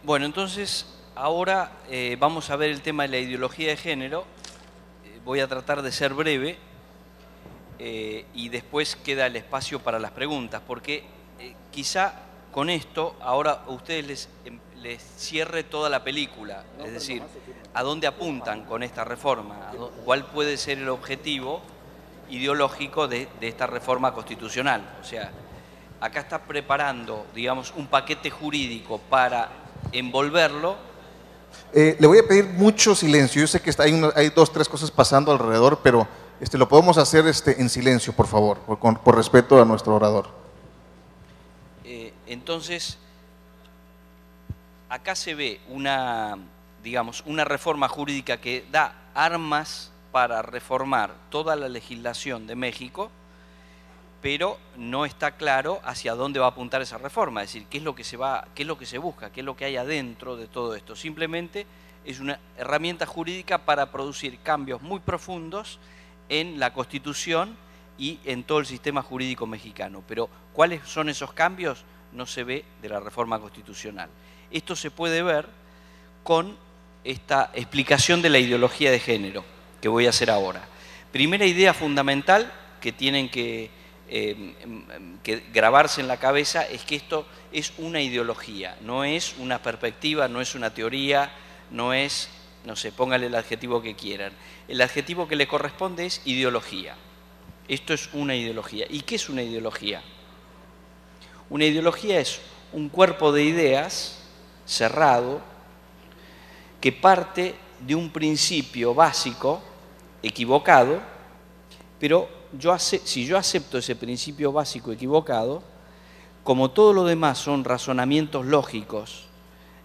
Bueno, entonces ahora vamos a ver el tema de la ideología de género. Voy a tratar de ser breve y después queda el espacio para las preguntas, porque quizá con esto ahora a ustedes les cierre toda la película, es decir, a dónde apuntan con esta reforma, cuál puede ser el objetivo ideológico de esta reforma constitucional. O sea, acá está preparando, digamos, un paquete jurídico para envolverlo. Le voy a pedir mucho silencio. Yo sé que hay dos, tres cosas pasando alrededor, pero lo podemos hacer en silencio, por favor, por respeto a nuestro orador. Entonces, acá se ve digamos, una reforma jurídica que da armas para reformar toda la legislación de México, pero no está claro hacia dónde va a apuntar esa reforma, es decir, qué es lo que se busca, qué es lo que hay adentro de todo esto. Simplemente es una herramienta jurídica para producir cambios muy profundos en la Constitución y en todo el sistema jurídico mexicano. Pero ¿cuáles son esos cambios? No se ve de la reforma constitucional. Esto se puede ver con esta explicación de la ideología de género que voy a hacer ahora. Primera idea fundamental que tienen que grabarse en la cabeza es que esto es una ideología, no es una perspectiva, no es una teoría, no es, no sé, póngale el adjetivo que quieran. El adjetivo que le corresponde es ideología. Esto es una ideología. ¿Y qué es una ideología? Una ideología es un cuerpo de ideas cerrado que parte de un principio básico equivocado, pero si yo acepto ese principio básico equivocado, como todo lo demás son razonamientos lógicos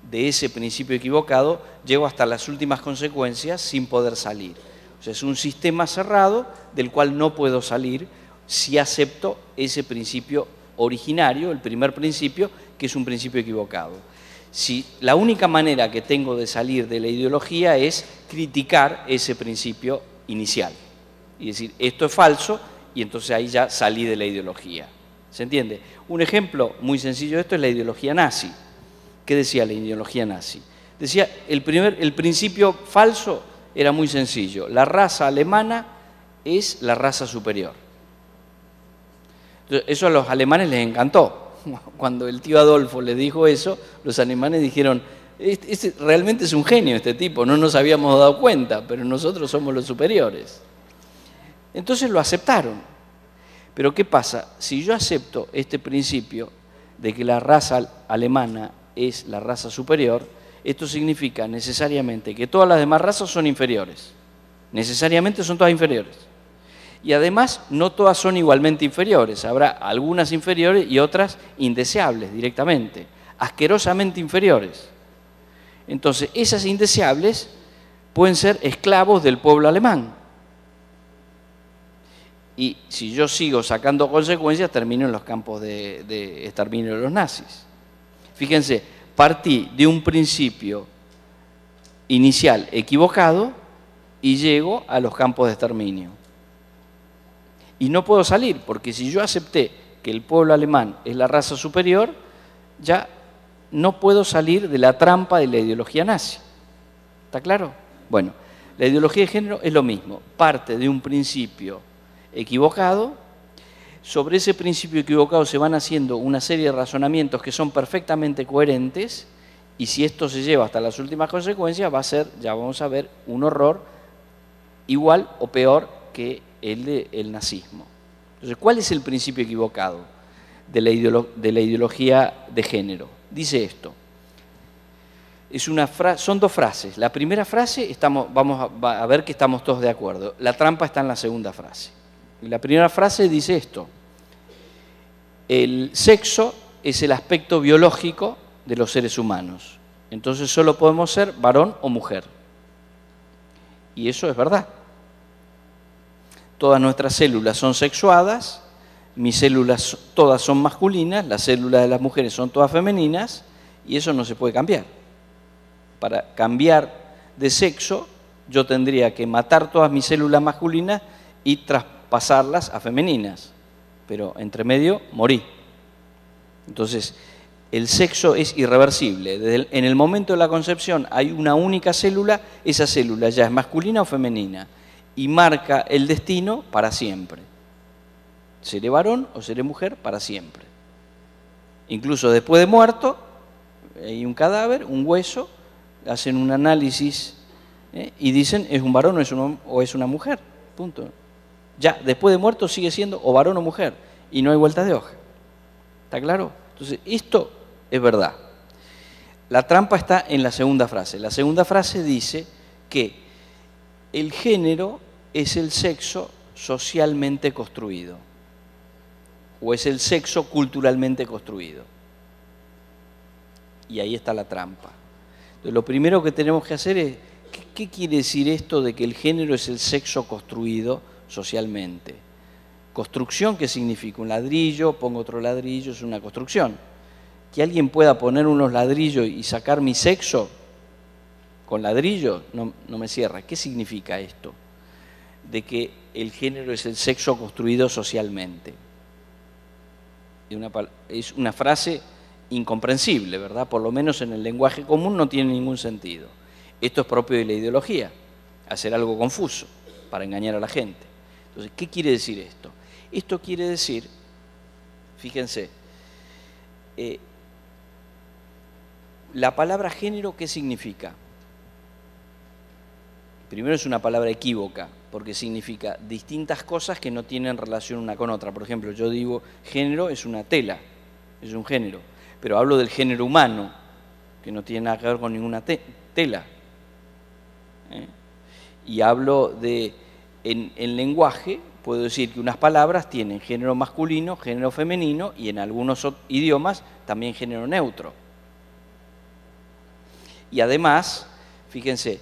de ese principio equivocado, llego hasta las últimas consecuencias sin poder salir. O sea, es un sistema cerrado del cual no puedo salir si acepto ese principio originario, el primer principio, que es un principio equivocado. Si la única manera que tengo de salir de la ideología es criticar ese principio inicial y decir, esto es falso, y entonces ahí ya salí de la ideología. ¿Se entiende? Un ejemplo muy sencillo de esto es la ideología nazi. ¿Qué decía la ideología nazi? Decía, el principio falso era muy sencillo. La raza alemana es la raza superior. Entonces, eso a los alemanes les encantó. Cuando el tío Adolfo les dijo eso, los alemanes dijeron, realmente es un genio este tipo, no nos habíamos dado cuenta, pero nosotros somos los superiores. Entonces lo aceptaron. Pero ¿qué pasa? Si yo acepto este principio de que la raza alemana es la raza superior, esto significa necesariamente que todas las demás razas son inferiores. Necesariamente son todas inferiores. Y además no todas son igualmente inferiores. Habrá algunas inferiores y otras indeseables directamente, asquerosamente inferiores. Entonces esas indeseables pueden ser esclavos del pueblo alemán. Y si yo sigo sacando consecuencias, termino en los campos de exterminio de los nazis. Fíjense, partí de un principio inicial equivocado y llego a los campos de exterminio. Y no puedo salir, porque si yo acepté que el pueblo alemán es la raza superior, ya no puedo salir de la trampa de la ideología nazi. ¿Está claro? Bueno, la ideología de género es lo mismo, parte de un principio equivocado. Sobre ese principio equivocado se van haciendo una serie de razonamientos que son perfectamente coherentes, y si esto se lleva hasta las últimas consecuencias, va a ser, ya vamos a ver, un horror igual o peor que el del nazismo. Entonces, ¿cuál es el principio equivocado de la ideología de género? Dice esto. Son dos frases. La primera frase, vamos a ver que estamos todos de acuerdo. La trampa está en la segunda frase. La primera frase dice esto: el sexo es el aspecto biológico de los seres humanos. Entonces solo podemos ser varón o mujer. Y eso es verdad. Todas nuestras células son sexuadas, mis células todas son masculinas, las células de las mujeres son todas femeninas, y eso no se puede cambiar. Para cambiar de sexo, yo tendría que matar todas mis células masculinas y traspasarlas a femeninas, pero entre medio morí. Entonces, el sexo es irreversible. En el momento de la concepción hay una única célula, esa célula ya es masculina o femenina y marca el destino para siempre. Seré varón o seré mujer para siempre. Incluso después de muerto, hay un cadáver, un hueso, hacen un análisis y dicen es un varón o es una mujer. Punto. Ya, después de muerto sigue siendo o varón o mujer y no hay vuelta de hoja. ¿Está claro? Entonces, esto es verdad. La trampa está en la segunda frase. La segunda frase dice que el género es el sexo socialmente construido o es el sexo culturalmente construido. Y ahí está la trampa. Entonces, lo primero que tenemos que hacer es, ¿qué quiere decir esto de que el género es el sexo construido socialmente? Construcción, ¿qué significa? Un ladrillo, pongo otro ladrillo, es una construcción. Que alguien pueda poner unos ladrillos y sacar mi sexo con ladrillo, no me cierra. ¿Qué significa esto? De que el género es el sexo construido socialmente. Es una frase incomprensible, ¿verdad? Por lo menos en el lenguaje común no tiene ningún sentido. Esto es propio de la ideología, hacer algo confuso para engañar a la gente. Entonces, ¿qué quiere decir esto? Esto quiere decir, fíjense, la palabra género, ¿qué significa? Primero es una palabra equívoca, porque significa distintas cosas que no tienen relación una con otra. Por ejemplo, yo digo género es una tela, es un género, pero hablo del género humano, que no tiene nada que ver con ninguna tela. Y hablo de, en lenguaje, puedo decir que unas palabras tienen género masculino, género femenino y en algunos idiomas también género neutro. Y además, fíjense,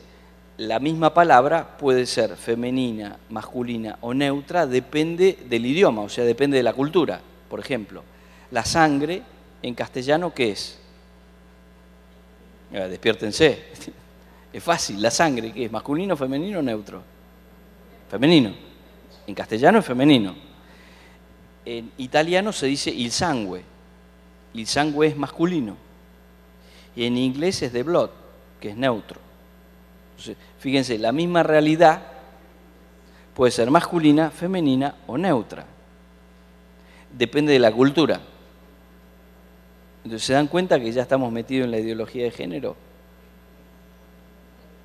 la misma palabra puede ser femenina, masculina o neutra, depende del idioma, o sea, depende de la cultura. Por ejemplo, la sangre en castellano, ¿qué es? Despiértense. Es fácil, la sangre, ¿qué es? ¿Masculino, femenino o neutro? Femenino. En castellano es femenino. En italiano se dice il sangue. Il sangue es masculino. Y en inglés es the blood, que es neutro. Entonces, fíjense, la misma realidad puede ser masculina, femenina o neutra. Depende de la cultura. Entonces, ¿se dan cuenta que ya estamos metidos en la ideología de género?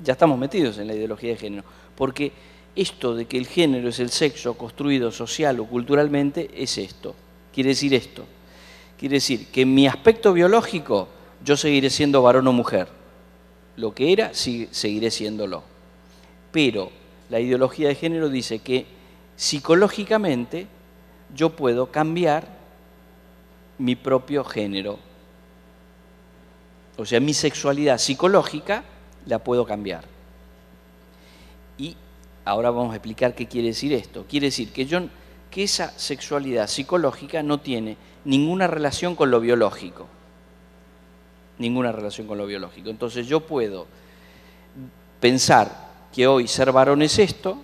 Ya estamos metidos en la ideología de género. Porque esto de que el género es el sexo construido social o culturalmente es esto. Quiere decir esto. Quiere decir que en mi aspecto biológico yo seguiré siendo varón o mujer. Lo que era, seguiré siéndolo. Pero la ideología de género dice que psicológicamente yo puedo cambiar mi propio género. O sea, mi sexualidad psicológica la puedo cambiar. Y ahora vamos a explicar qué quiere decir esto. Quiere decir que esa sexualidad psicológica no tiene ninguna relación con lo biológico. Ninguna relación con lo biológico. Entonces yo puedo pensar que hoy ser varón es esto,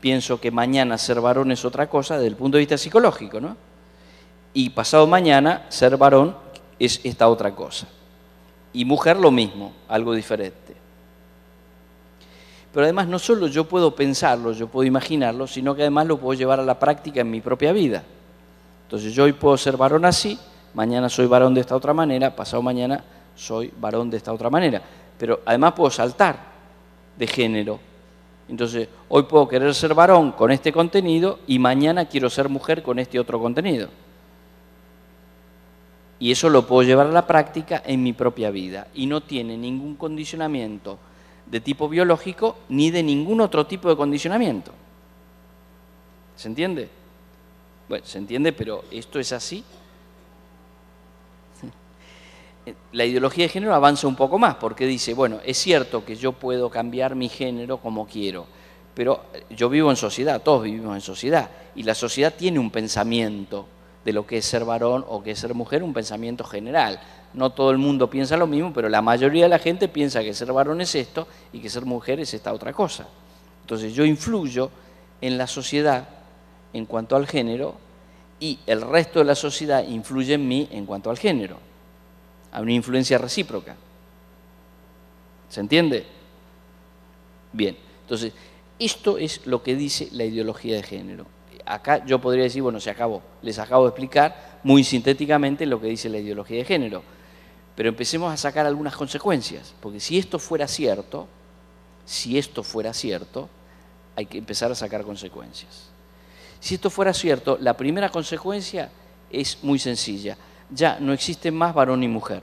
pienso que mañana ser varón es otra cosa desde el punto de vista psicológico, ¿no? Y pasado mañana ser varón es esta otra cosa. Y mujer lo mismo, algo diferente. Pero además no solo yo puedo pensarlo, yo puedo imaginarlo, sino que además lo puedo llevar a la práctica en mi propia vida. Entonces yo hoy puedo ser varón así, mañana soy varón de esta otra manera, pasado mañana soy varón de esta otra manera. Pero además puedo saltar de género. Entonces hoy puedo querer ser varón con este contenido y mañana quiero ser mujer con este otro contenido. Y eso lo puedo llevar a la práctica en mi propia vida. Y no tiene ningún condicionamiento de tipo biológico ni de ningún otro tipo de condicionamiento. ¿Se entiende? Bueno, se entiende, pero ¿esto es así? La ideología de género avanza un poco más porque dice, bueno, es cierto que yo puedo cambiar mi género como quiero, pero yo vivo en sociedad, todos vivimos en sociedad, y la sociedad tiene un pensamiento de lo que es ser varón o que es ser mujer, un pensamiento general. No todo el mundo piensa lo mismo, pero la mayoría de la gente piensa que ser varón es esto y que ser mujer es esta otra cosa. Entonces yo influyo en la sociedad en cuanto al género y el resto de la sociedad influye en mí en cuanto al género. a una influencia recíproca. ¿Se entiende? Bien, entonces, esto es lo que dice la ideología de género. Acá yo podría decir, bueno, se acabó. Les acabo de explicar muy sintéticamente lo que dice la ideología de género. Pero empecemos a sacar algunas consecuencias, porque si esto fuera cierto, hay que empezar a sacar consecuencias. Si esto fuera cierto, la primera consecuencia es muy sencilla. Ya no existe más varón y mujer.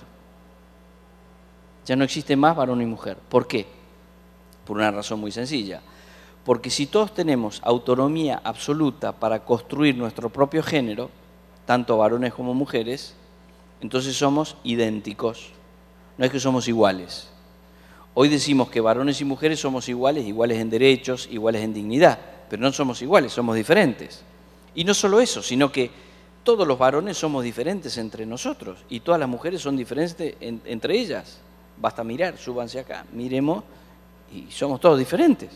Ya no existe más varón y mujer. ¿Por qué? Por una razón muy sencilla. Porque si todos tenemos autonomía absoluta para construir nuestro propio género, tanto varones como mujeres, entonces somos idénticos. No es que somos iguales. Hoy decimos que varones y mujeres somos iguales, iguales en derechos, iguales en dignidad, pero no somos iguales, somos diferentes. Y no solo eso, sino que todos los varones somos diferentes entre nosotros y todas las mujeres son diferentes entre ellas. Basta mirar, súbanse acá, miremos y somos todos diferentes.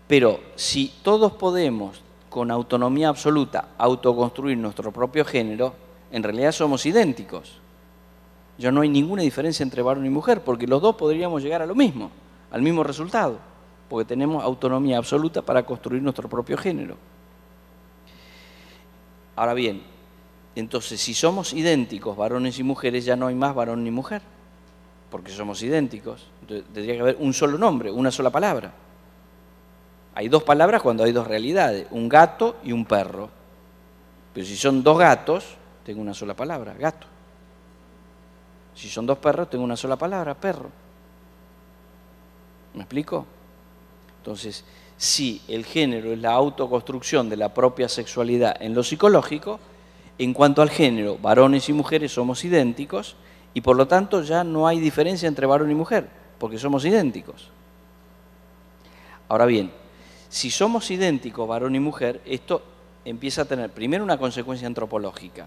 Pero si todos podemos, con autonomía absoluta, autoconstruir nuestro propio género, en realidad somos idénticos. Ya no hay ninguna diferencia entre varón y mujer, porque los dos podríamos llegar a lo mismo, al mismo resultado, porque tenemos autonomía absoluta para construir nuestro propio género. Ahora bien, entonces si somos idénticos, varones y mujeres, ya no hay más varón ni mujer, porque somos idénticos. Entonces tendría que haber un solo nombre, una sola palabra. Hay dos palabras cuando hay dos realidades, un gato y un perro. Pero si son dos gatos, tengo una sola palabra, gato. Si son dos perros, tengo una sola palabra, perro. ¿Me explico? Entonces, si el género es la autoconstrucción de la propia sexualidad en lo psicológico, en cuanto al género, varones y mujeres somos idénticos y por lo tanto ya no hay diferencia entre varón y mujer, porque somos idénticos. Ahora bien, si somos idénticos varón y mujer, esto empieza a tener primero una consecuencia antropológica.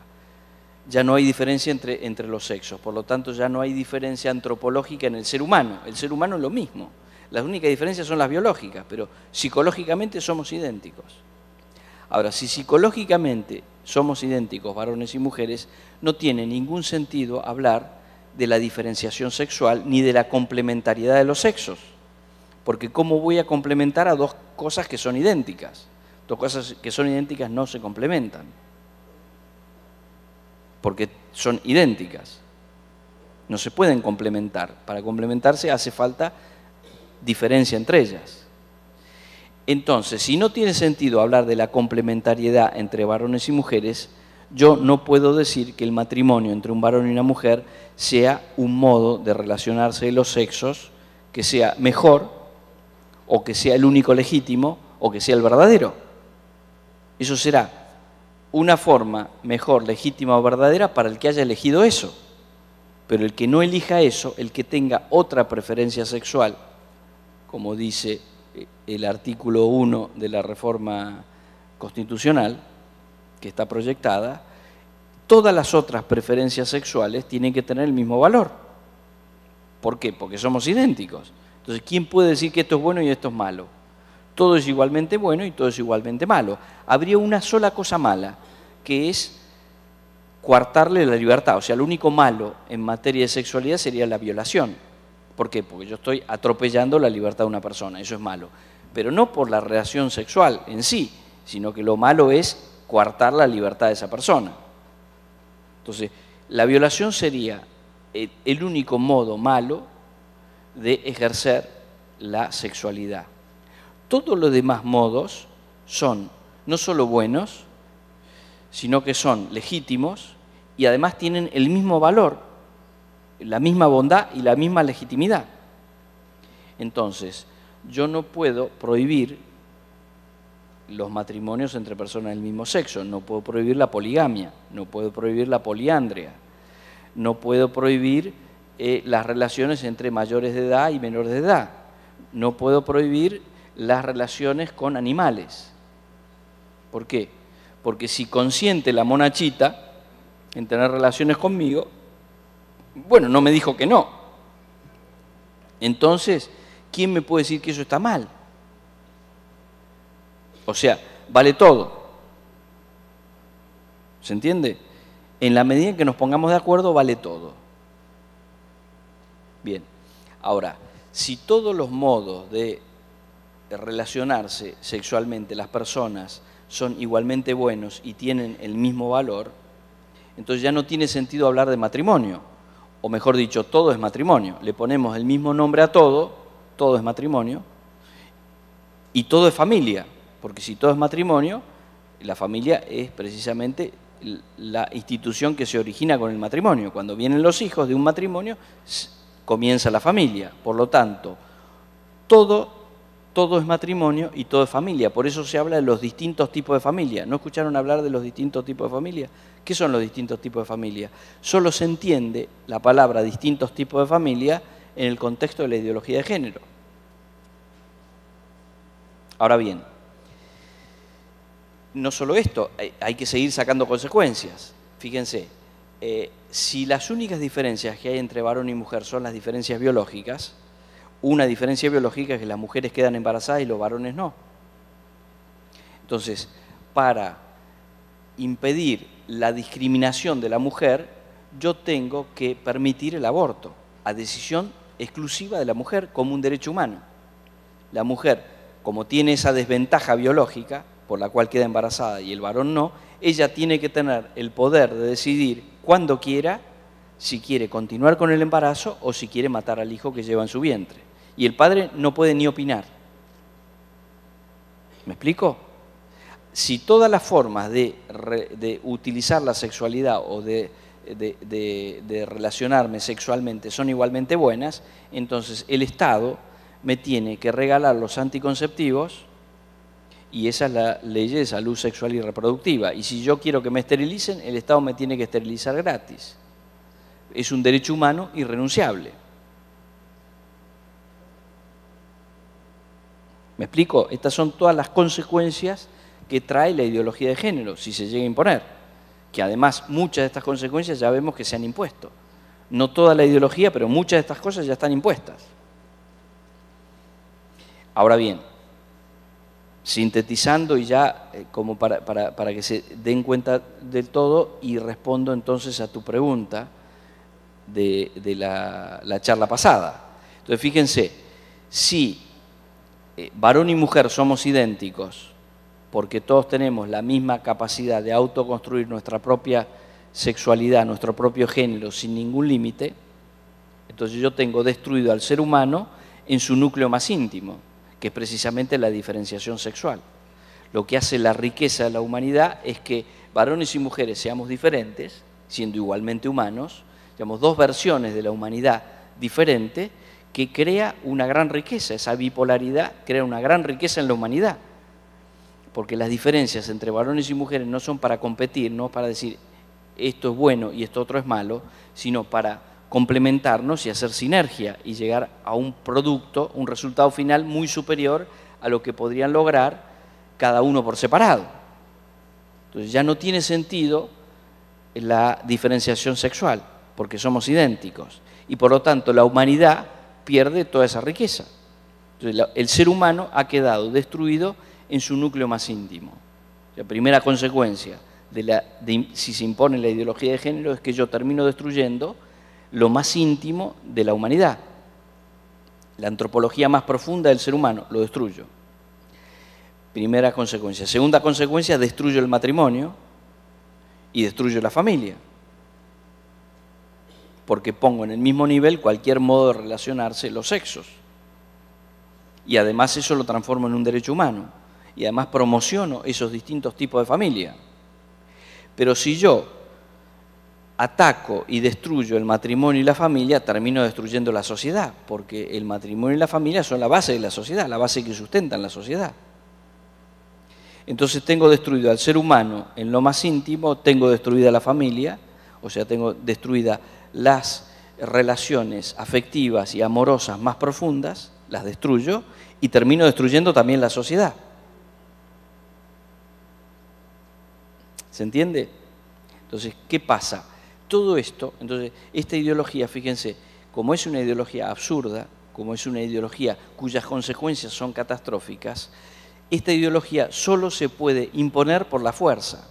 Ya no hay diferencia entre los sexos, por lo tanto ya no hay diferencia antropológica en el ser humano. El ser humano es lo mismo. Las únicas diferencias son las biológicas, pero psicológicamente somos idénticos. Ahora, si psicológicamente somos idénticos varones y mujeres, no tiene ningún sentido hablar de la diferenciación sexual ni de la complementariedad de los sexos. Porque ¿cómo voy a complementar a dos cosas que son idénticas? Dos cosas que son idénticas no se complementan, porque son idénticas. No se pueden complementar. Para complementarse hace falta diferencia entre ellas. Entonces, si no tiene sentido hablar de la complementariedad entre varones y mujeres, yo no puedo decir que el matrimonio entre un varón y una mujer sea un modo de relacionarse de los sexos que sea mejor, o que sea el único legítimo, o que sea el verdadero. Eso será una forma mejor, legítima o verdadera para el que haya elegido eso. Pero el que no elija eso, el que tenga otra preferencia sexual, como dice el artículo 1 de la reforma constitucional, que está proyectada, todas las otras preferencias sexuales tienen que tener el mismo valor. ¿Por qué? Porque somos idénticos. Entonces, ¿quién puede decir que esto es bueno y esto es malo? Todo es igualmente bueno y todo es igualmente malo. Habría una sola cosa mala, que es coartarle la libertad. O sea, lo único malo en materia de sexualidad sería la violación. ¿Por qué? Porque yo estoy atropellando la libertad de una persona, eso es malo. Pero no por la relación sexual en sí, sino que lo malo es coartar la libertad de esa persona. Entonces, la violación sería el único modo malo de ejercer la sexualidad. Todos los demás modos son no solo buenos, sino que son legítimos y además tienen el mismo valor, la misma bondad y la misma legitimidad. Entonces, yo no puedo prohibir los matrimonios entre personas del mismo sexo, no puedo prohibir la poligamia, no puedo prohibir la poliandria, no puedo prohibir las relaciones entre mayores de edad y menores de edad, no puedo prohibir las relaciones con animales. ¿Por qué? Porque si consiente la monachita en tener relaciones conmigo, bueno, no me dijo que no. Entonces, ¿quién me puede decir que eso está mal? O sea, vale todo. ¿Se entiende? En la medida en que nos pongamos de acuerdo, vale todo. Bien, ahora, si todos los modos de relacionarse sexualmente las personas son igualmente buenos y tienen el mismo valor, entonces ya no tiene sentido hablar de matrimonio, o mejor dicho, todo es matrimonio. Le ponemos el mismo nombre a todo es matrimonio, y todo es familia, porque si todo es matrimonio, la familia es precisamente la institución que se origina con el matrimonio. Cuando vienen los hijos de un matrimonio, comienza la familia. Por lo tanto, todo es matrimonio y todo es familia. Por eso se habla de los distintos tipos de familia. ¿No escucharon hablar de los distintos tipos de familia? ¿Qué son los distintos tipos de familia? Solo se entiende la palabra distintos tipos de familia en el contexto de la ideología de género. Ahora bien, no solo esto, hay que seguir sacando consecuencias. Fíjense, si las únicas diferencias que hay entre varón y mujer son las diferencias biológicas, una diferencia biológica es que las mujeres quedan embarazadas y los varones no. Entonces, para impedir la discriminación de la mujer, yo tengo que permitir el aborto, a decisión exclusiva de la mujer como un derecho humano. La mujer, como tiene esa desventaja biológica, por la cual queda embarazada y el varón no, ella tiene que tener el poder de decidir cuando quiera si quiere continuar con el embarazo o si quiere matar al hijo que lleva en su vientre. Y el padre no puede ni opinar. ¿Me explico? Si todas las formas de utilizar la sexualidad o de relacionarme sexualmente son igualmente buenas, entonces el Estado me tiene que regalar los anticonceptivos, y esa es la ley de salud sexual y reproductiva. Y si yo quiero que me esterilicen, el Estado me tiene que esterilizar gratis. Es un derecho humano irrenunciable. ¿Me explico? Estas son todas las consecuencias que trae la ideología de género, si se llega a imponer. Que además muchas de estas consecuencias ya vemos que se han impuesto. No toda la ideología, pero muchas de estas cosas ya están impuestas. Ahora bien, sintetizando y ya como para que se den cuenta del todo, y respondo entonces a tu pregunta de la charla pasada. Entonces fíjense, si varón y mujer somos idénticos porque todos tenemos la misma capacidad de autoconstruir nuestra propia sexualidad, nuestro propio género sin ningún límite, entonces yo tengo destruido al ser humano en su núcleo más íntimo, que es precisamente la diferenciación sexual. Lo que hace la riqueza de la humanidad es que varones y mujeres seamos diferentes, siendo igualmente humanos, digamos, dos versiones de la humanidad diferentes, que crea una gran riqueza. Esa bipolaridad crea una gran riqueza en la humanidad, porque las diferencias entre varones y mujeres no son para competir, no para decir esto es bueno y esto otro es malo, sino para complementarnos y hacer sinergia y llegar a un producto, un resultado final muy superior a lo que podrían lograr cada uno por separado. Entonces ya no tiene sentido la diferenciación sexual, porque somos idénticos, y por lo tanto la humanidad pierde toda esa riqueza. Entonces el ser humano ha quedado destruido en su núcleo más íntimo. La primera consecuencia si se impone la ideología de género es que yo termino destruyendo lo más íntimo de la humanidad. La antropología más profunda del ser humano, lo destruyo. Primera consecuencia. Segunda consecuencia, destruyo el matrimonio y destruyo la familia. Porque pongo en el mismo nivel cualquier modo de relacionarse los sexos. Y además eso lo transformo en un derecho humano. Y además promociono esos distintos tipos de familia. Pero si yo ataco y destruyo el matrimonio y la familia, termino destruyendo la sociedad, porque el matrimonio y la familia son la base de la sociedad, la base que sustentan la sociedad. Entonces tengo destruido al ser humano en lo más íntimo, tengo destruida la familia, o sea, tengo destruidas las relaciones afectivas y amorosas más profundas, las destruyo, y termino destruyendo también la sociedad. ¿Se entiende? Entonces, ¿qué pasa? Todo esto, entonces, esta ideología, fíjense, como es una ideología absurda, como es una ideología cuyas consecuencias son catastróficas, esta ideología solo se puede imponer por la fuerza.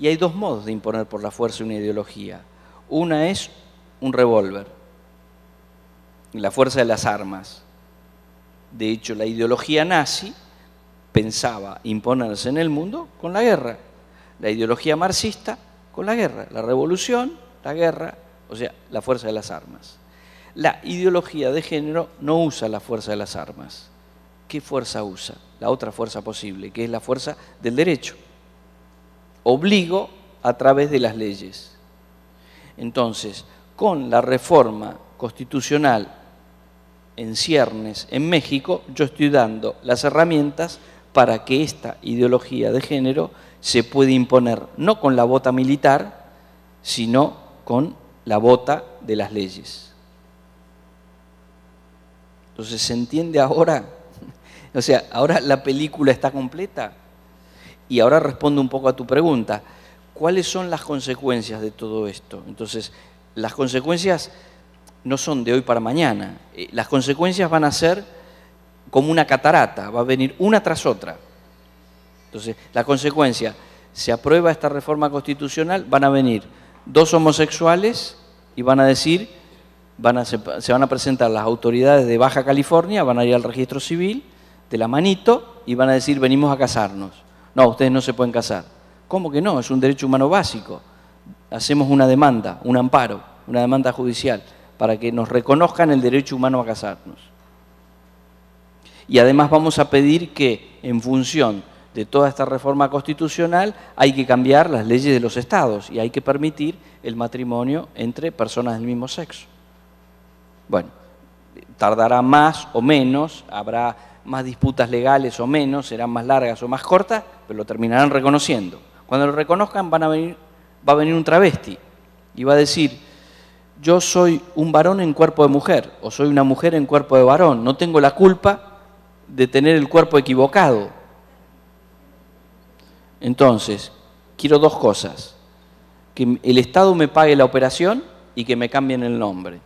Y hay dos modos de imponer por la fuerza una ideología. Una es un revólver, la fuerza de las armas. De hecho, la ideología nazi pensaba imponerse en el mundo con la guerra. La ideología marxista con la guerra. La revolución, la guerra, o sea, la fuerza de las armas. La ideología de género no usa la fuerza de las armas. ¿Qué fuerza usa? La otra fuerza posible, que es la fuerza del derecho. Obligo a través de las leyes. Entonces, con la reforma constitucional en ciernes en México, yo estoy dando las herramientas para que esta ideología de género se pueda imponer, no con la bota militar, sino con la bota de las leyes. Entonces, ¿se entiende ahora? O sea, ahora la película está completa. Y ahora respondo un poco a tu pregunta. ¿Cuáles son las consecuencias de todo esto? Entonces, las consecuencias no son de hoy para mañana. Las consecuencias van a ser como una catarata, va a venir una tras otra. Entonces, la consecuencia, se aprueba esta reforma constitucional, van a venir dos homosexuales y van a decir, se van a presentar las autoridades de Baja California, van a ir al registro civil de la manito y van a decir, venimos a casarnos. No, ustedes no se pueden casar. ¿Cómo que no? Es un derecho humano básico. Hacemos una demanda, un amparo, una demanda judicial, para que nos reconozcan el derecho humano a casarnos. Y además vamos a pedir que, en función de toda esta reforma constitucional, hay que cambiar las leyes de los estados y hay que permitir el matrimonio entre personas del mismo sexo. Bueno, tardará más o menos, habrá más disputas legales o menos, serán más largas o más cortas, pero lo terminarán reconociendo. Cuando lo reconozcan va a venir un travesti y va a decir, yo soy un varón en cuerpo de mujer o soy una mujer en cuerpo de varón, no tengo la culpa de tener el cuerpo equivocado. Entonces, quiero dos cosas, que el Estado me pague la operación y que me cambien el nombre.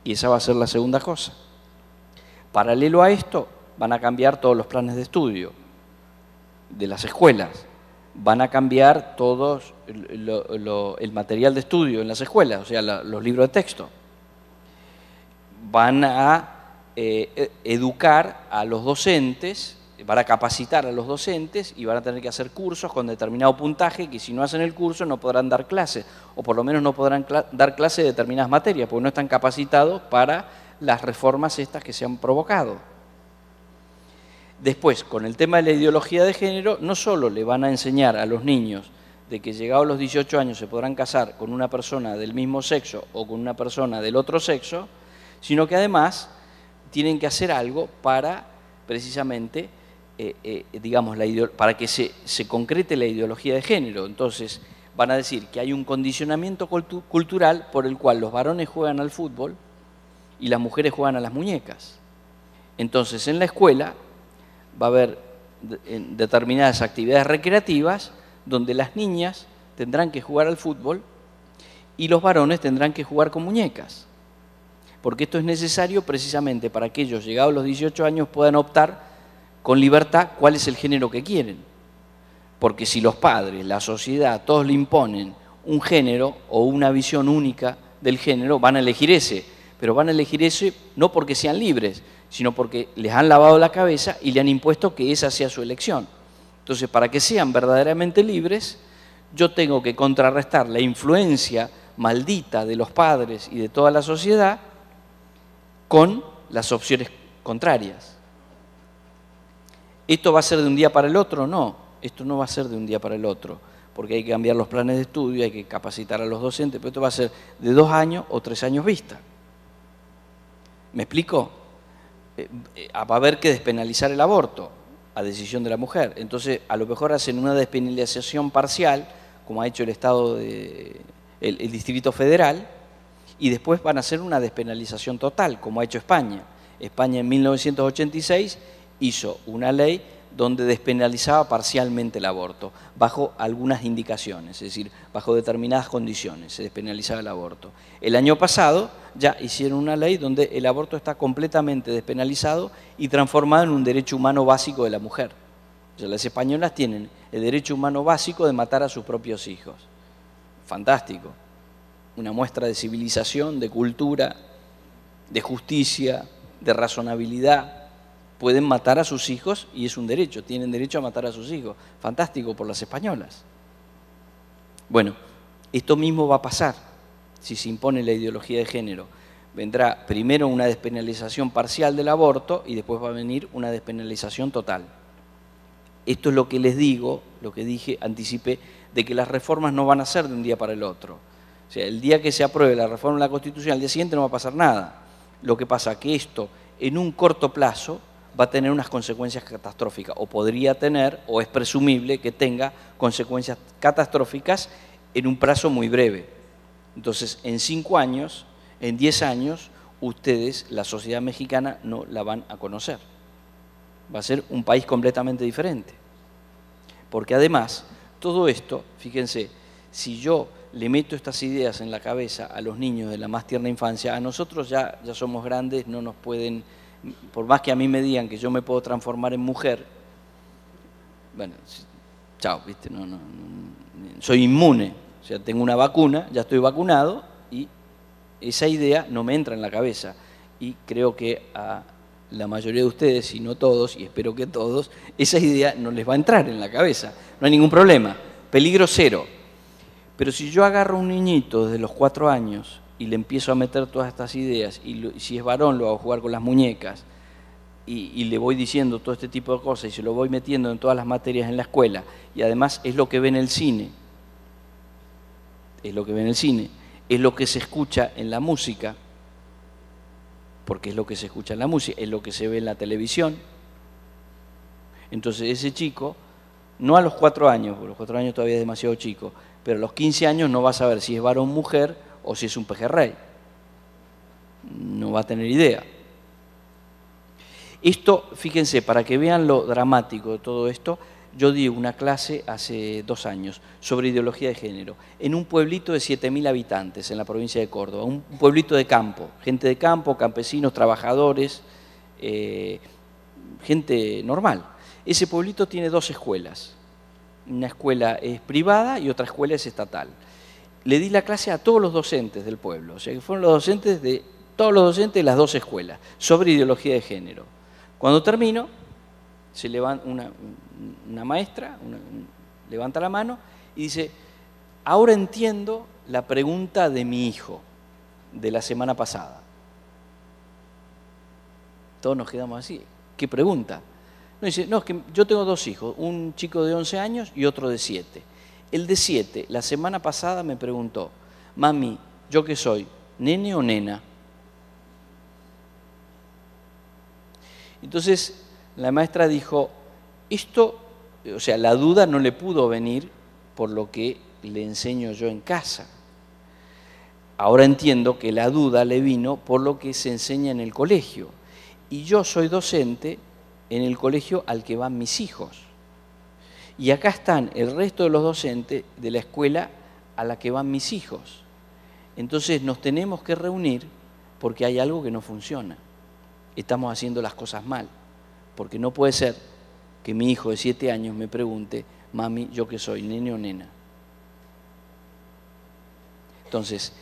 Y esa va a ser la segunda cosa. Paralelo a esto, van a cambiar todos los planes de estudio de las escuelas, van a cambiar todo el material de estudio en las escuelas, o sea, los libros de texto. Van a educar a los docentes, van a capacitar a los docentes y van a tener que hacer cursos con determinado puntaje que si no hacen el curso no podrán dar clases, o por lo menos no podrán dar clases de determinadas materias, porque no están capacitados para las reformas estas que se han provocado. Después, con el tema de la ideología de género, no solo le van a enseñar a los niños de que llegados los 18 años se podrán casar con una persona del mismo sexo o con una persona del otro sexo, sino que además tienen que hacer algo para, precisamente, digamos, para que se concrete la ideología de género. Entonces, van a decir que hay un condicionamiento cultural por el cual los varones juegan al fútbol y las mujeres juegan a las muñecas. Entonces, en la escuela va a haber determinadas actividades recreativas donde las niñas tendrán que jugar al fútbol y los varones tendrán que jugar con muñecas. Porque esto es necesario precisamente para que ellos, llegados los 18 años, puedan optar con libertad cuál es el género que quieren. Porque si los padres, la sociedad, todos le imponen un género o una visión única del género, van a elegir ese. Pero van a elegir ese no porque sean libres, sino porque les han lavado la cabeza y le han impuesto que esa sea su elección. Entonces, para que sean verdaderamente libres, yo tengo que contrarrestar la influencia maldita de los padres y de toda la sociedad con las opciones contrarias. ¿Esto va a ser de un día para el otro? No, esto no va a ser de un día para el otro, porque hay que cambiar los planes de estudio, hay que capacitar a los docentes, pero esto va a ser de 2 años o 3 años vista. ¿Me explico? Va a haber que despenalizar el aborto a decisión de la mujer. Entonces, a lo mejor hacen una despenalización parcial, como ha hecho el Estado, el Distrito Federal, y después van a hacer una despenalización total, como ha hecho España. España en 1986 hizo una ley donde despenalizaba parcialmente el aborto, bajo algunas indicaciones, es decir, bajo determinadas condiciones se despenalizaba el aborto. El año pasado ya hicieron una ley donde el aborto está completamente despenalizado y transformado en un derecho humano básico de la mujer. O sea, las españolas tienen el derecho humano básico de matar a sus propios hijos. Fantástico. Una muestra de civilización, de cultura, de justicia, de razonabilidad. Pueden matar a sus hijos y es un derecho, tienen derecho a matar a sus hijos. Fantástico por las españolas. Bueno, esto mismo va a pasar si se impone la ideología de género. Vendrá primero una despenalización parcial del aborto y después va a venir una despenalización total. Esto es lo que les digo, lo que dije, anticipé, de que las reformas no van a ser de un día para el otro. O sea, el día que se apruebe la reforma de la Constitución, al día siguiente no va a pasar nada. Lo que pasa es que esto, en un corto plazo, va a tener unas consecuencias catastróficas, o podría tener, o es presumible que tenga consecuencias catastróficas en un plazo muy breve. Entonces, en 5 años, en 10 años, ustedes, la sociedad mexicana, no la van a conocer. Va a ser un país completamente diferente. Porque además, todo esto, fíjense, si yo le meto estas ideas en la cabeza a los niños de la más tierna infancia, a nosotros ya somos grandes, no nos pueden, por más que a mí me digan que yo me puedo transformar en mujer, bueno, chao, ¿viste? No, soy inmune, o sea, tengo una vacuna, ya estoy vacunado y esa idea no me entra en la cabeza. Y creo que a la mayoría de ustedes, si no todos, y espero que todos, esa idea no les va a entrar en la cabeza. No hay ningún problema, peligro cero. Pero si yo agarro a un niñito desde los 4 años y le empiezo a meter todas estas ideas, y si es varón lo hago jugar con las muñecas, y le voy diciendo todo este tipo de cosas, y se lo voy metiendo en todas las materias en la escuela, y además es lo que ve en el cine, es lo que se escucha en la música, porque es lo que se escucha en la música, es lo que se ve en la televisión. Entonces ese chico, no a los 4 años, porque los 4 años todavía es demasiado chico, pero a los 15 años no va a saber si es varón o mujer o si es un pejerrey. No va a tener idea. Esto, fíjense, para que vean lo dramático de todo esto, yo di una clase hace 2 años sobre ideología de género en un pueblito de 7.000 habitantes en la provincia de Córdoba, un pueblito de campo, gente de campo, campesinos, trabajadores, gente normal. Ese pueblito tiene 2 escuelas, una escuela es privada y otra escuela es estatal. Le di la clase a todos los docentes del pueblo, o sea que fueron todos los docentes de las 2 escuelas, sobre ideología de género. Cuando termino, se levanta una maestra, levanta la mano y dice, ahora entiendo la pregunta de mi hijo de la semana pasada. Todos nos quedamos así. ¿Qué pregunta? No, dice, no, es que yo tengo 2 hijos, un chico de 11 años y otro de 7. El de 7, la semana pasada me preguntó, mami, ¿yo qué soy? ¿Nene o nena? Entonces, la maestra dijo, esto, o sea, la duda no le pudo venir por lo que le enseño yo en casa. Ahora entiendo que la duda le vino por lo que se enseña en el colegio. Y yo soy docente en el colegio al que van mis hijos. Y acá están el resto de los docentes de la escuela a la que van mis hijos. Entonces nos tenemos que reunir porque hay algo que no funciona. Estamos haciendo las cosas mal. Porque no puede ser que mi hijo de 7 años me pregunte, mami, ¿yo qué soy, nene o nena? Entonces,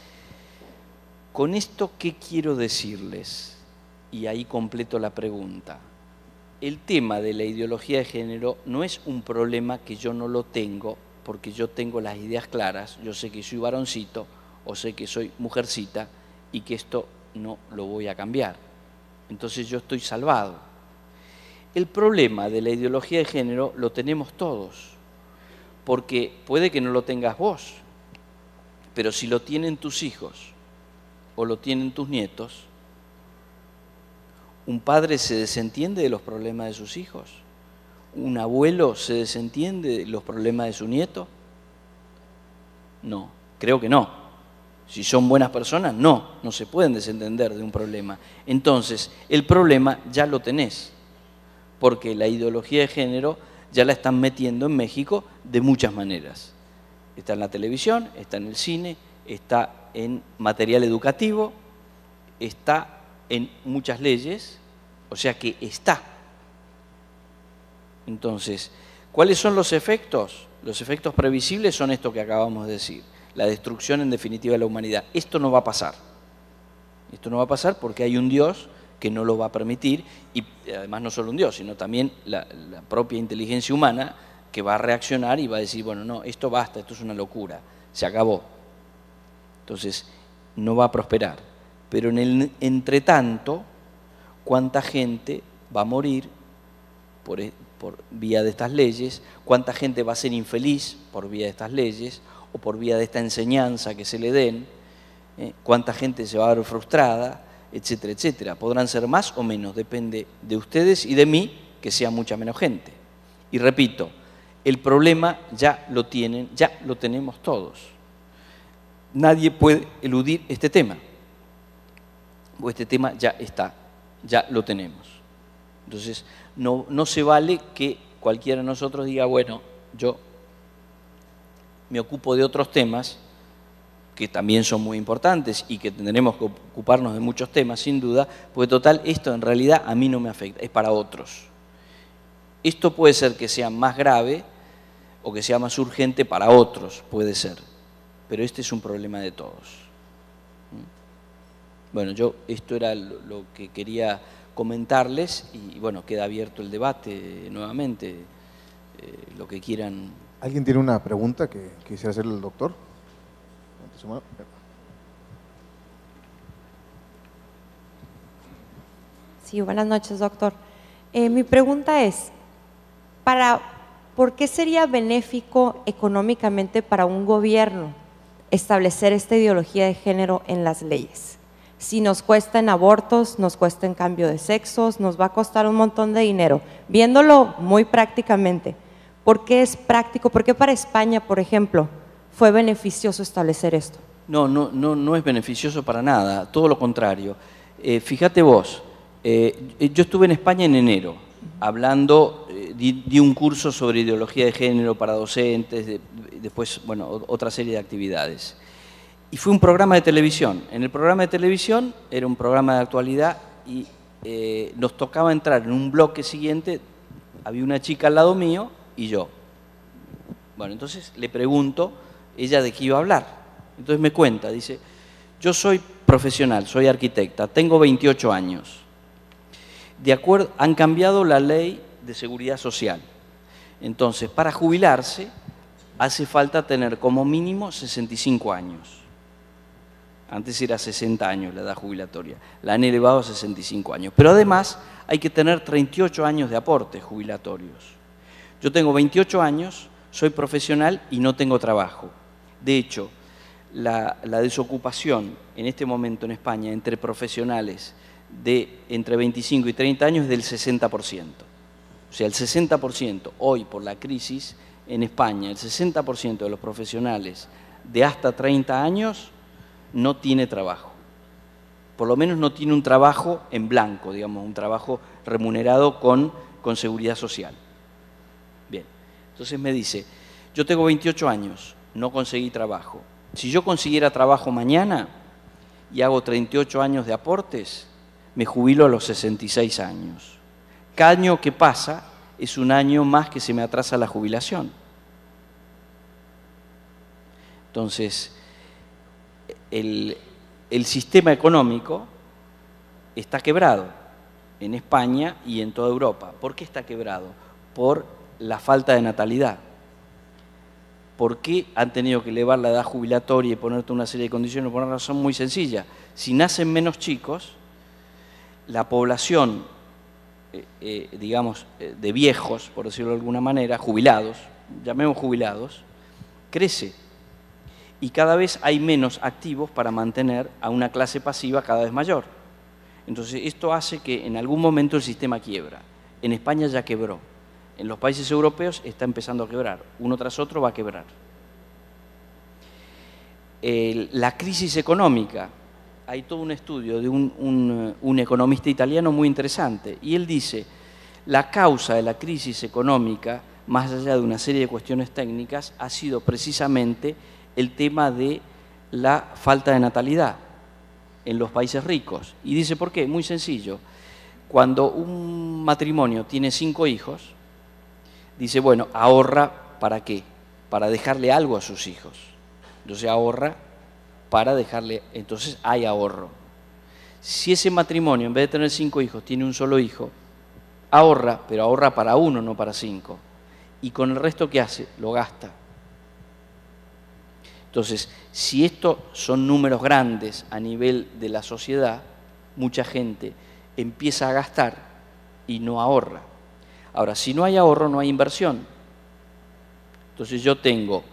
con esto, ¿qué quiero decirles? Y ahí completo la pregunta. El tema de la ideología de género no es un problema que yo no lo tengo, porque yo tengo las ideas claras, yo sé que soy varoncito o sé que soy mujercita y que esto no lo voy a cambiar. Entonces yo estoy salvado. El problema de la ideología de género lo tenemos todos, porque puede que no lo tengas vos, pero si lo tienen tus hijos o lo tienen tus nietos, ¿un padre se desentiende de los problemas de sus hijos? ¿Un abuelo se desentiende de los problemas de su nieto? No, creo que no. Si son buenas personas, no se pueden desentender de un problema. Entonces, el problema ya lo tenés, porque la ideología de género ya la están metiendo en México de muchas maneras. Está en la televisión, está en el cine, está en material educativo, está en muchas leyes, o sea que está. Entonces, ¿Cuáles son los efectos? Los efectos previsibles son esto que acabamos de decir, la destrucción en definitiva de la humanidad. Esto no va a pasar. Esto no va a pasar porque hay un Dios que no lo va a permitir, y además no solo un Dios, sino también la propia inteligencia humana que va a reaccionar y va a decir, bueno, no, esto basta, esto es una locura, se acabó. Entonces, no va a prosperar. Pero en el entretanto, ¿cuánta gente va a morir por vía de estas leyes? ¿Cuánta gente va a ser infeliz por vía de estas leyes o por vía de esta enseñanza que se le den? ¿Cuánta gente se va a ver frustrada? Etcétera, etcétera. Podrán ser más o menos, depende de ustedes y de mí, que sea mucha menos gente. Y repito, el problema ya lo tienen, ya lo tenemos todos. Nadie puede eludir este tema, o este tema ya está, ya lo tenemos. Entonces, no se vale que cualquiera de nosotros diga, bueno, yo me ocupo de otros temas, que también son muy importantes y que tendremos que ocuparnos de muchos temas, sin duda, porque total, esto en realidad a mí no me afecta, es para otros. Esto puede ser que sea más grave o que sea más urgente para otros, puede ser, pero este es un problema de todos. Bueno, esto era lo que quería comentarles y bueno, queda abierto el debate nuevamente, lo que quieran. ¿Alguien tiene una pregunta que quisiera hacerle al doctor? Sí, buenas noches, doctor. Mi pregunta es, ¿por qué sería benéfico económicamente para un gobierno establecer esta ideología de género en las leyes? Si nos cuesta en abortos, nos cuesta en cambio de sexos, nos va a costar un montón de dinero. Viéndolo muy prácticamente, ¿por qué es práctico? ¿Por qué para España, por ejemplo, fue beneficioso establecer esto? No es beneficioso para nada, todo lo contrario. Fíjate vos, yo estuve en España en enero, hablando, di un curso sobre ideología de género para docentes, después, bueno, otra serie de actividades. Y fue un programa de televisión. En el programa de televisión era un programa de actualidad y nos tocaba entrar en un bloque siguiente, había una chica al lado mío y yo. Bueno, entonces le pregunto ella de qué iba a hablar. Entonces me cuenta, dice, yo soy profesional, soy arquitecta, tengo 28 años. Han cambiado la ley de seguridad social. Entonces, para jubilarse, hace falta tener como mínimo 65 años. Antes era 60 años la edad jubilatoria, la han elevado a 65 años. Pero además hay que tener 38 años de aportes jubilatorios. Yo tengo 28 años, soy profesional y no tengo trabajo. De hecho, la desocupación en este momento en España entre profesionales de entre 25 y 30 años es del 60%. O sea, el 60% hoy por la crisis en España, el 60% de los profesionales de hasta 30 años no tiene trabajo. Por lo menos no tiene un trabajo en blanco, digamos, un trabajo remunerado con seguridad social. Bien, entonces me dice, yo tengo 28 años, no conseguí trabajo. Si yo consiguiera trabajo mañana y hago 38 años de aportes, me jubilo a los 66 años. Cada año que pasa es un año más que se me atrasa la jubilación. Entonces, el sistema económico está quebrado en España y en toda Europa. ¿Por qué está quebrado? Por la falta de natalidad. ¿Por qué han tenido que elevar la edad jubilatoria y ponerte una serie de condiciones? Por una razón muy sencilla. Si nacen menos chicos, la población, digamos, de viejos, por decirlo de alguna manera, jubilados, llamemos jubilados, crece. Y cada vez hay menos activos para mantener a una clase pasiva cada vez mayor. Entonces, esto hace que en algún momento el sistema quiebra. En España ya quebró. En los países europeos está empezando a quebrar. Uno tras otro va a quebrar. La crisis económica. Hay todo un estudio de un economista italiano muy interesante. Y él dice, la causa de la crisis económica, más allá de una serie de cuestiones técnicas, ha sido precisamente el tema de la falta de natalidad en los países ricos. Y dice, ¿por qué? Muy sencillo. Cuando un matrimonio tiene 5 hijos, dice, bueno, ahorra ¿para qué? Para dejarle algo a sus hijos. Entonces ahorra para dejarle, entonces hay ahorro. Si ese matrimonio, en vez de tener 5 hijos, tiene un solo hijo, ahorra, pero ahorra para 1, no para 5. Y con el resto, ¿qué hace? Lo gasta. Entonces, si estos son números grandes a nivel de la sociedad, mucha gente empieza a gastar y no ahorra. Ahora, si no hay ahorro, no hay inversión. Entonces yo tengo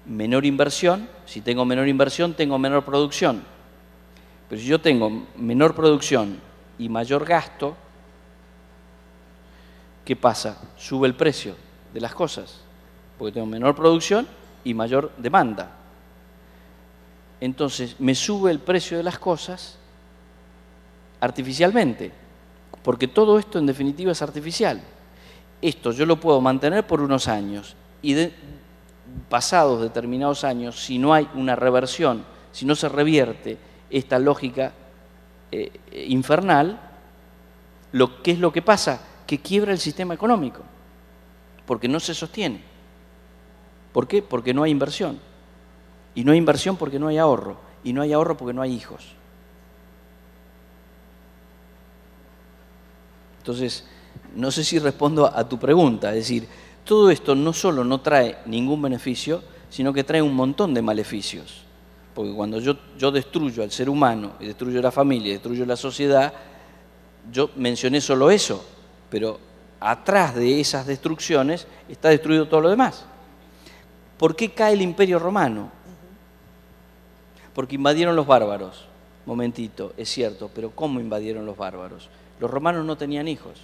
menor inversión, si tengo menor inversión, tengo menor producción. Pero si yo tengo menor producción y mayor gasto, ¿qué pasa? Sube el precio de las cosas, porque tengo menor producción y mayor demanda. Entonces me sube el precio de las cosas artificialmente, porque todo esto en definitiva es artificial. Esto yo lo puedo mantener por unos años y pasados determinados años, si no hay una reversión, si no se revierte esta lógica infernal, ¿qué es lo que pasa? Que quiebra el sistema económico, porque no se sostiene. ¿Por qué? Porque no hay inversión. Y no hay inversión porque no hay ahorro. Y no hay ahorro porque no hay hijos. Entonces, no sé si respondo a tu pregunta. Es decir, todo esto no solo no trae ningún beneficio, sino que trae un montón de maleficios. Porque cuando yo destruyo al ser humano, y destruyo la familia, y destruyo la sociedad, yo mencioné solo eso, pero atrás de esas destrucciones está destruido todo lo demás. ¿Por qué cae el Imperio Romano? Porque invadieron los bárbaros. Momentito, es cierto, pero ¿cómo invadieron los bárbaros? Los romanos no tenían hijos.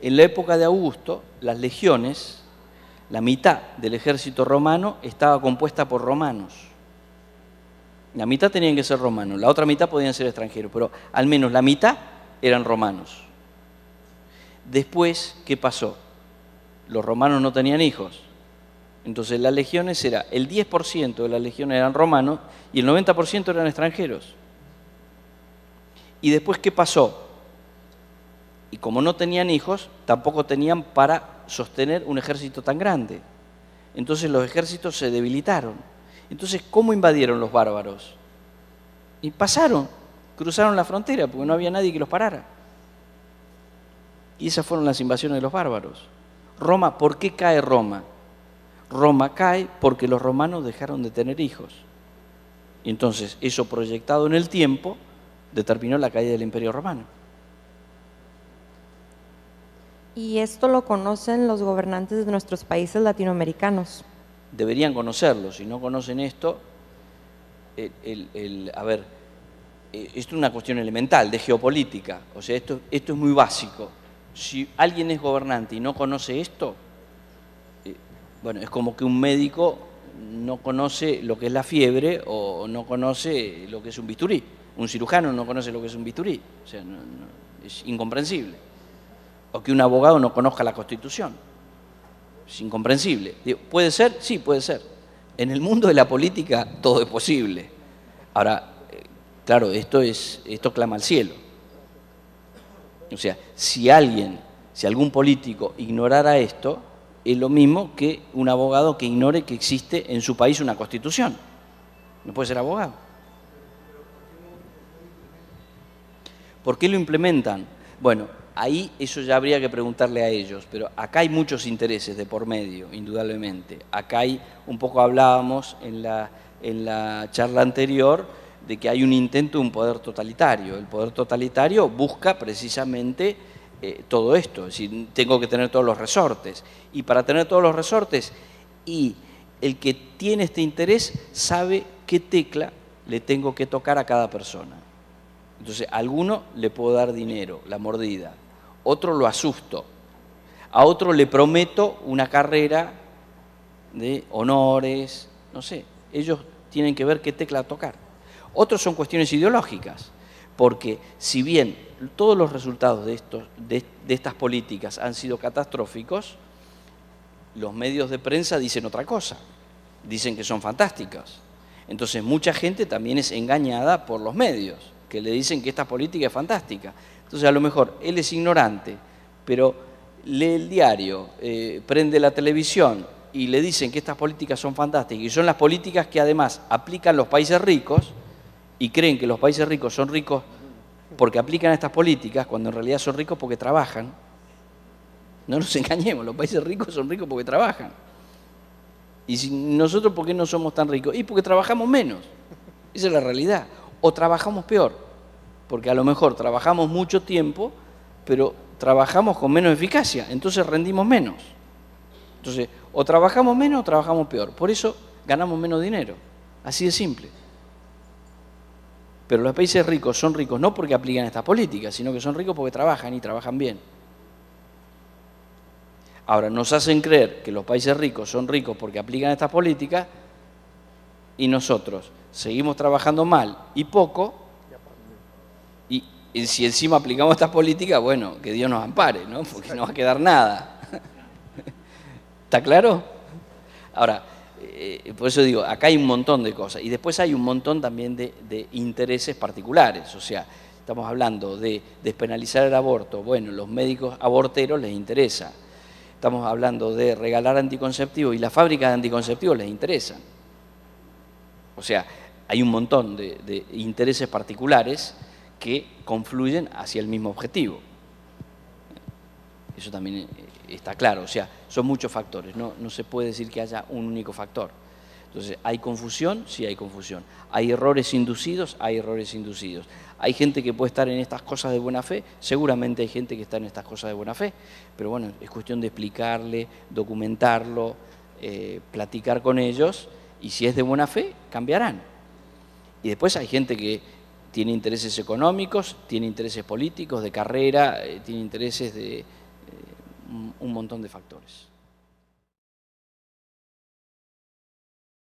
En la época de Augusto, las legiones, la mitad del ejército romano estaba compuesta por romanos. La mitad tenían que ser romanos, la otra mitad podían ser extranjeros, pero al menos la mitad eran romanos. Después, ¿qué pasó? Los romanos no tenían hijos. Entonces las legiones era, el 10% de las legiones eran romanos y el 90% eran extranjeros. Y después, ¿qué pasó? Y como no tenían hijos, tampoco tenían para sostener un ejército tan grande. Entonces los ejércitos se debilitaron. Entonces, ¿cómo invadieron los bárbaros? Y pasaron, cruzaron la frontera, porque no había nadie que los parara. Y esas fueron las invasiones de los bárbaros. Roma, ¿por qué cae Roma? Roma cae porque los romanos dejaron de tener hijos. Y entonces, eso proyectado en el tiempo, determinó la caída del Imperio Romano. ¿Y esto lo conocen los gobernantes de nuestros países latinoamericanos? Deberían conocerlo. Si no conocen esto, a ver, esto es una cuestión elemental de geopolítica. O sea, esto es muy básico. Si alguien es gobernante y no conoce esto, bueno, es como que un médico no conoce lo que es la fiebre o no conoce lo que es un bisturí. Un cirujano no conoce lo que es un bisturí. O sea, es incomprensible. O que un abogado no conozca la Constitución. Es incomprensible. ¿Puede ser? Sí, puede ser. En el mundo de la política todo es posible. Ahora, claro, esto clama al cielo. O sea, si algún político ignorara esto, es lo mismo que un abogado que ignore que existe en su país una Constitución. No puede ser abogado. ¿Por qué lo implementan? Bueno, ahí eso ya habría que preguntarle a ellos, pero acá hay muchos intereses de por medio, indudablemente. Acá hay, un poco hablábamos en la charla anterior, de que hay un intento de un poder totalitario. El poder totalitario busca precisamente todo esto, es decir, tengo que tener todos los resortes. Y para tener todos los resortes, y el que tiene este interés sabe qué tecla le tengo que tocar a cada persona. Entonces, a alguno le puedo dar dinero, la mordida. Otro lo asusto. A otro le prometo una carrera de honores, no sé. Ellos tienen que ver qué tecla tocar. Otros son cuestiones ideológicas, porque si bien todos los resultados de estas políticas han sido catastróficos, los medios de prensa dicen otra cosa, dicen que son fantásticas. Entonces mucha gente también es engañada por los medios, que le dicen que esta política es fantástica. Entonces a lo mejor él es ignorante, pero lee el diario, prende la televisión y le dicen que estas políticas son fantásticas y son las políticas que además aplican los países ricos y creen que los países ricos son ricos porque aplican estas políticas, cuando en realidad son ricos porque trabajan. No nos engañemos, los países ricos son ricos porque trabajan. Y si nosotros, ¿por qué no somos tan ricos? Y porque trabajamos menos. Esa es la realidad. O trabajamos peor, porque a lo mejor trabajamos mucho tiempo, pero trabajamos con menos eficacia, entonces rendimos menos. Entonces, o trabajamos menos o trabajamos peor. Por eso ganamos menos dinero. Así de simple. Pero los países ricos son ricos no porque aplican estas políticas, sino que son ricos porque trabajan y trabajan bien. Ahora, nos hacen creer que los países ricos son ricos porque aplican estas políticas y nosotros seguimos trabajando mal y poco, y si encima aplicamos estas políticas, bueno, que Dios nos ampare, ¿no? Porque no va a quedar nada. ¿Está claro? Ahora, por eso digo, acá hay un montón de cosas. Y después hay un montón también de intereses particulares. O sea, estamos hablando de despenalizar el aborto. Bueno, los médicos aborteros les interesa. Estamos hablando de regalar anticonceptivos y las fábricas de anticonceptivos les interesan. O sea, hay un montón de intereses particulares que confluyen hacia el mismo objetivo. Eso también está claro, o sea, son muchos factores, no se puede decir que haya un único factor. Entonces, ¿hay confusión? Sí hay confusión. ¿Hay errores inducidos? Hay errores inducidos. ¿Hay gente que puede estar en estas cosas de buena fe? Seguramente hay gente que está en estas cosas de buena fe, pero bueno, es cuestión de explicarle, documentarlo, platicar con ellos, y si es de buena fe, cambiarán. Y después hay gente que tiene intereses económicos, tiene intereses políticos, de carrera, tiene intereses de un montón de factores.